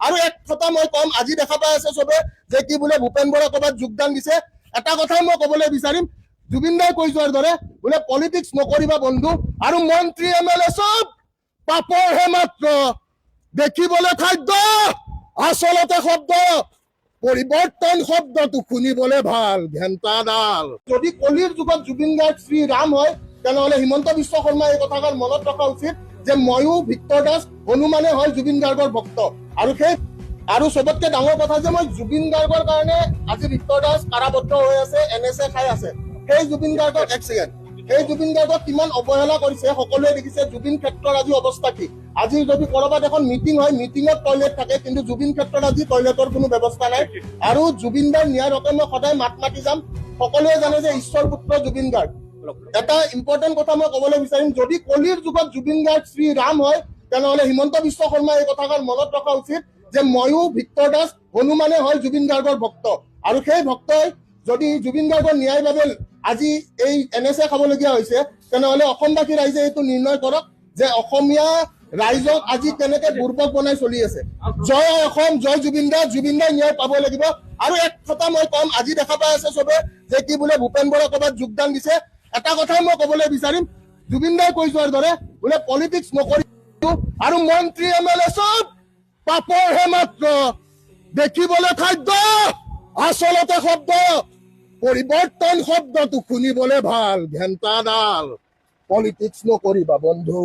আৰু এক কথা মই কম, আজি দেখা পাই আছে চবে যে কি বোলে ভূপেন বৰাই ক'ৰবাত যোগদান দিছে। এটা কথাই মই ক'বলৈ বিচাৰিম, জুবিন দাই কৈ যোৱাৰ দৰে বোলে পলিটিক্স নকৰিবা বন্ধু, আৰু মন্ত্ৰী MLA চব পাপৰহে মাত্ৰ, দেখিবলৈ খাদ্য আচলতে শব্দ, পৰিৱৰ্তন শব্দটো শুনিবলৈ ভাল ঘেণ্টাডাল। যদি কলিৰ যুগত জুবিন গাৰ্গ শ্ৰী ৰাম হয়, তেনেহ'লে হিমন্ত বিশ্ব শৰ্মাই এই কথাষাৰ মনত ৰখা উচিত যে ময়ো ভিক্টৰ দাস হনুমানে হয় জুবিন গাৰ্গৰ ভক্ত। আৰু চবতকে ডাঙৰ কথা যে মই জুবিন গাৰ্গৰ কাৰণে আজি ভিক্টৰ দাস কাৰাবদ্ধ হৈ আছে, NSA খাই আছে। সেই জুবিন গাৰ্গক সেই জুবিন গাৰ্গক কিমান অৱহেলা কৰিছে সকলোৱে দেখিছে। জুবিন ক্ষেত্ৰৰ আজি অৱস্থা কি? আজি যদি কৰবাত এখন মিটিং হয়, মিটিঙত টয়লেট থাকে, কিন্তু জুবিন ক্ষেত্ৰত আজি টয়লেটৰ কোনো ব্যৱস্থা নাই। আৰু জুবিন দাৰ ন্যায়ৰ হকে মই সদায় মাত মাতি যাম। সকলোৱে জানে যে ঈশ্বৰ পুত্ৰ জুবিন গাৰ্গ। এটা ইম্পৰ্টেণ্ট কথা মই ক'বলৈ বিচাৰিম, যদি কলিৰ যুগত জুবিন গাৰ্গ শ্ৰী ৰাম হয়, তেনেহ'লে হিমন্ত বিশ্ব শৰ্মাই এই কথাষাৰ মনত ৰখা উচিত যে ময়ো ভিক্টৰ দাস হনুমানে হয় জুবিন গাৰ্গৰ ভক্ত। আৰু সেই ভক্তই যদি জুবিন গাৰ্গৰ ন্যায়ৰ বাবে আজি এই NSA খাবলগীয়া হৈছে, তেনেহ'লে অসমবাসী ৰাইজে এইটো নিৰ্ণয় কৰক যে অসমীয়া ৰাইজক আজি কেনেকে বুৰ্বক বনাই চলি আছে। জয় অসম, জয় জুবিন দা, জুবিন দাই ন্যায় পাব লাগিব। আৰু এক কথা মই কম, আজি দেখা পাই আছে চবে যে কি বোলে ভূপেন বৰাই ক'ৰবাত যোগদান দিছে। এটা কথাই মই ক'বলৈ বিচাৰিম, জুবিন দাই কৈ যোৱাৰ দৰে বোলে পলিটিক্স নকৰি, আৰু মন্ত্ৰী MLA চব পাপৰহে মাত্ৰ, দেখিবলৈ খাদ্য আচলতে শব্দ, পৰিৱৰ্তন শব্দটো শুনিবলৈ ভাল ঘেণ্টাডাল। পলিটিক্স নকৰিবা বন্ধু।